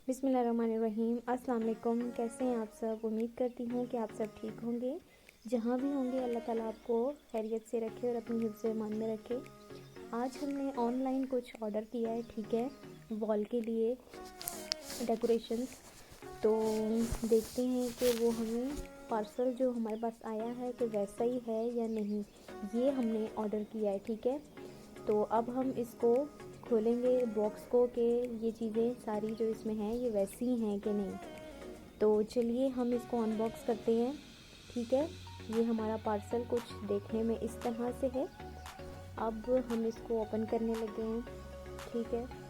बिस्मिल्लाहिर्रहमानिर्रहीम। अस्सलाम वालेकुम। कैसे हैं आप सब? उम्मीद करती हूँ कि आप सब ठीक होंगे। जहाँ भी होंगे अल्लाह ताला आपको खैरियत से रखे और अपनी हिफ्ज़ ईमान में रखे। आज हमने ऑनलाइन कुछ ऑर्डर किया है, ठीक है, वॉल के लिए डेकोरेशंस। तो देखते हैं कि वो हमें पार्सल जो हमारे पास आया है कि वैसा ही है या नहीं। ये हमने ऑर्डर किया है, ठीक है। तो अब हम इसको खोलेंगे बॉक्स को कि ये चीज़ें सारी जो इसमें हैं ये वैसी हैं कि नहीं। तो चलिए हम इसको अनबॉक्स करते हैं, ठीक है। ये हमारा पार्सल कुछ देखने में इस तरह से है। अब हम इसको ओपन करने लगे हैं, ठीक है।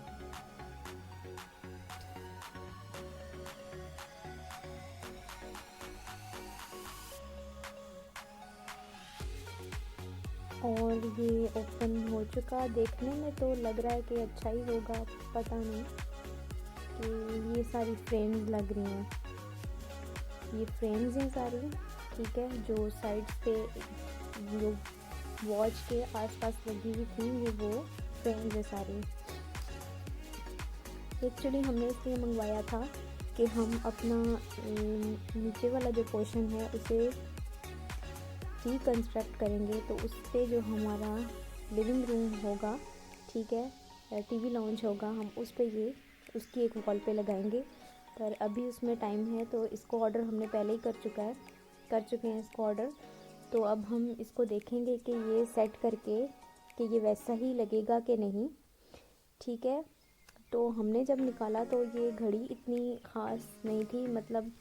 और ये ओपन हो चुका। देखने में तो लग रहा है कि अच्छा ही होगा, पता नहीं कि ये सारी फ्रेम्स लग रही हैं। ये फ्रेम्स हैं सारी, ठीक है, जो साइड्स पे जो वॉच के आसपास लगी हुई थी ये वो फ्रेम्स है सारी। एक्चुअली हमने इसलिए मंगवाया था कि हम अपना नीचे वाला जो पोर्शन है उसे रिकंस्ट्रक्ट करेंगे। तो उस पर जो हमारा लिविंग रूम होगा, ठीक है, टीवी लाउंज होगा, हम उस पर ये उसकी एक वॉल पे लगाएंगे। पर अभी उसमें टाइम है, तो इसको ऑर्डर हमने पहले ही कर चुके हैं इसको ऑर्डर। तो अब हम इसको देखेंगे कि ये सेट करके कि ये वैसा ही लगेगा कि नहीं, ठीक है। तो हमने जब निकाला तो ये घड़ी इतनी ख़ास नहीं थी, मतलब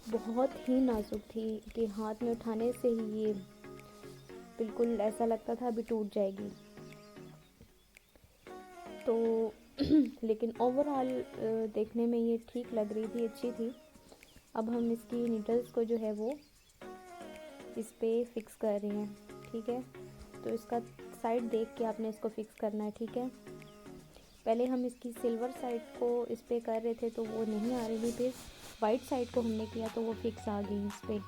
बहुत ही नाजुक थी कि हाथ में उठाने से ही ये बिल्कुल ऐसा लगता था अभी टूट जाएगी। तो लेकिन ओवरऑल देखने में ये ठीक लग रही थी, अच्छी थी। अब हम इसकी नीडल्स को जो है वो इस पे फिक्स कर रहे हैं, ठीक है। तो इसका साइड देख के आपने इसको फिक्स करना है, ठीक है। पहले हम इसकी सिल्वर साइड को इस पे कर रहे थे तो वो नहीं आ रही थी, फिर वाइट साइड को हमने किया तो वो फिक्स आ गई इस पे।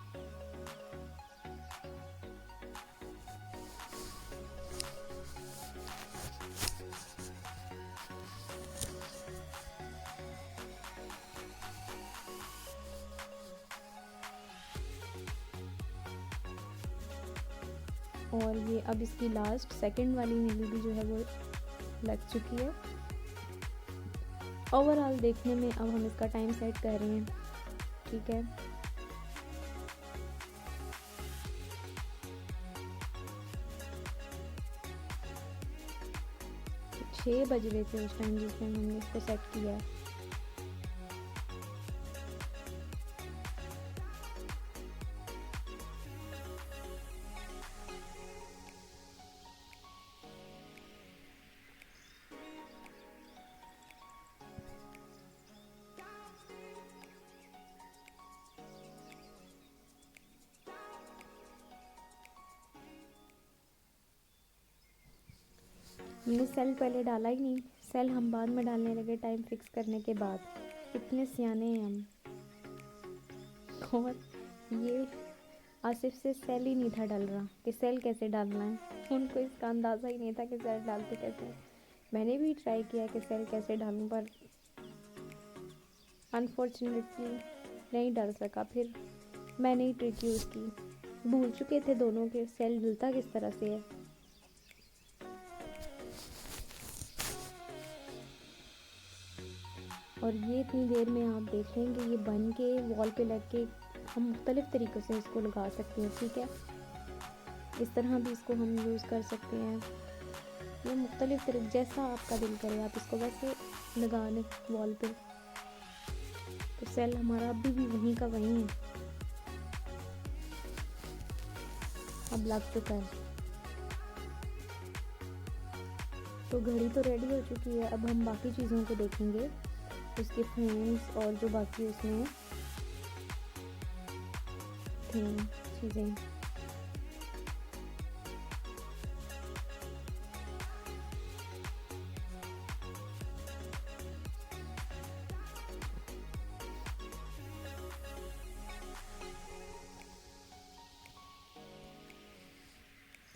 और ये अब इसकी लास्ट सेकंड वाली नीडल भी जो है वो लग चुकी है। ओवरऑल देखने में अब हम इसका टाइम सेट कर रहे हैं, ठीक है। 6 बज रहे थे उस टाइम जिसमें हमने इसको सेट किया है। हमने सेल पहले डाला ही नहीं, सेल हम बाद में डालने लगे टाइम फिक्स करने के बाद। इतने सियाने हैं हम। और ये आसिफ से सेल ही नहीं था डल रहा कि सेल कैसे डालना है। उनको इसका अंदाज़ा ही नहीं था कि सेल डालते कैसे हैं। मैंने भी ट्राई किया कि सेल कैसे डालूं, पर अनफॉर्चुनेटली नहीं डाल सका। फिर मैंने ही ट्रिक यूज़ की। भूल चुके थे दोनों के सेल डलता किस तरह से है। और ये इतनी देर में आप देख लेंगे ये बन के वॉल पे लग के हम मुख्तलिफ़ तरीक़ों से इसको लगा सकते हैं, ठीक है। इस तरह भी इसको हम यूज़ कर सकते हैं। ये मुख्तलिफ़ तरीक़े जैसा आपका दिल करे आप इसको वैसे लगा लें वॉल पे। तो सेल हमारा अभी भी वहीं का वहीं है, अब लग चुका है। तो घड़ी तो रेडी हो चुकी है। अब हम बाकी चीज़ों को देखेंगे, उसके फ्रेम्स और जो बाकी उसमें थी चीज़ें।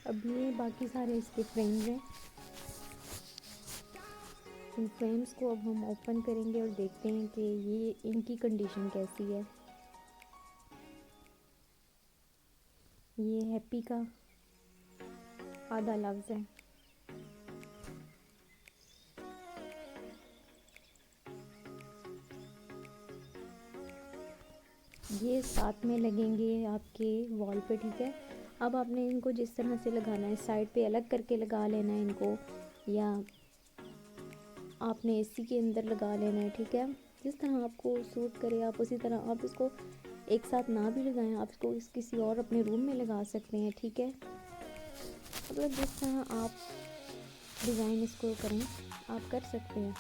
अब ये बाकी सारे इसके फ्रेम्स हैं। इन फ्रेम्स को अब हम ओपन करेंगे और देखते हैं कि ये इनकी कंडीशन कैसी है। ये हैप्पी का आधा लफ्ज़ है। ये साथ में लगेंगे आपके वॉल पे, ठीक है। अब आपने इनको जिस तरह से लगाना है, साइड पे अलग करके लगा लेना है इनको, या आपने एसी के अंदर लगा लेना है, ठीक है। जिस तरह आपको सूट करे आप उसी तरह, आप इसको एक साथ ना भी लगाएं, आप इसको किसी और अपने रूम में लगा सकते हैं, ठीक है। मतलब जिस तरह आप डिज़ाइन इसको करें आप कर सकते हैं।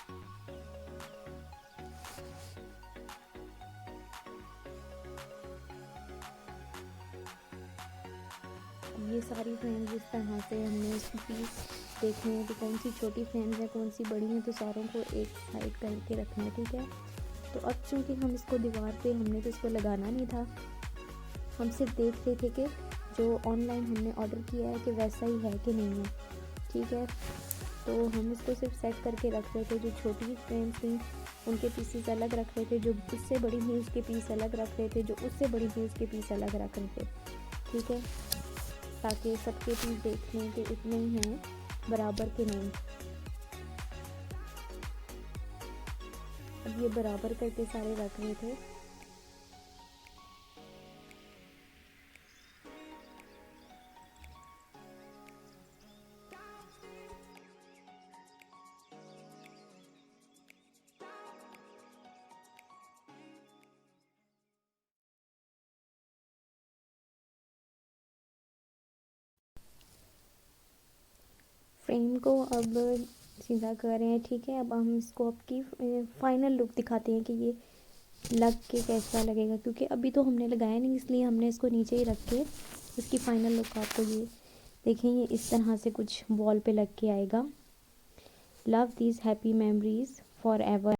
ये सारी फ्रेम्स जिस तरह से हमने इसकी पीस देखने हैं कि कौन सी छोटी फ्रेम्स हैं कौन सी बड़ी हैं, तो सारों को एक साइड करके रखना है, ठीक है। तो अब चूँकि हम इसको दीवार पे, हमने तो इसको लगाना नहीं था, हम सिर्फ देख रहे थे कि जो ऑनलाइन हमने ऑर्डर किया है कि वैसा ही है कि नहीं है, ठीक है। तो हम इसको सिर्फ सेट करके रख रहे थे। जो छोटी फ्रेम्स थी उनके पीसेस अलग रख रहे थे, जो उससे बड़ी थी उसके पीस अलग रख रहे थे, जो उससे बड़ी थी उसके पीस अलग रख रहे थे, ठीक है, ताकि सबके पीस देख लें कि इतने ही हैं बराबर के नहीं। अब ये बराबर करके सारे रख रहे थे। फ्रेम को अब सीधा कर रहे हैं, ठीक है। अब हम इसको आपकी फाइनल लुक दिखाते हैं कि ये लग के कैसा लगेगा, क्योंकि अभी तो हमने लगाया नहीं इसलिए हमने इसको नीचे ही रख के इसकी फाइनल लुक आपको ये देखें। ये इस तरह से कुछ वॉल पे लग के आएगा। Love these happy memories for ever.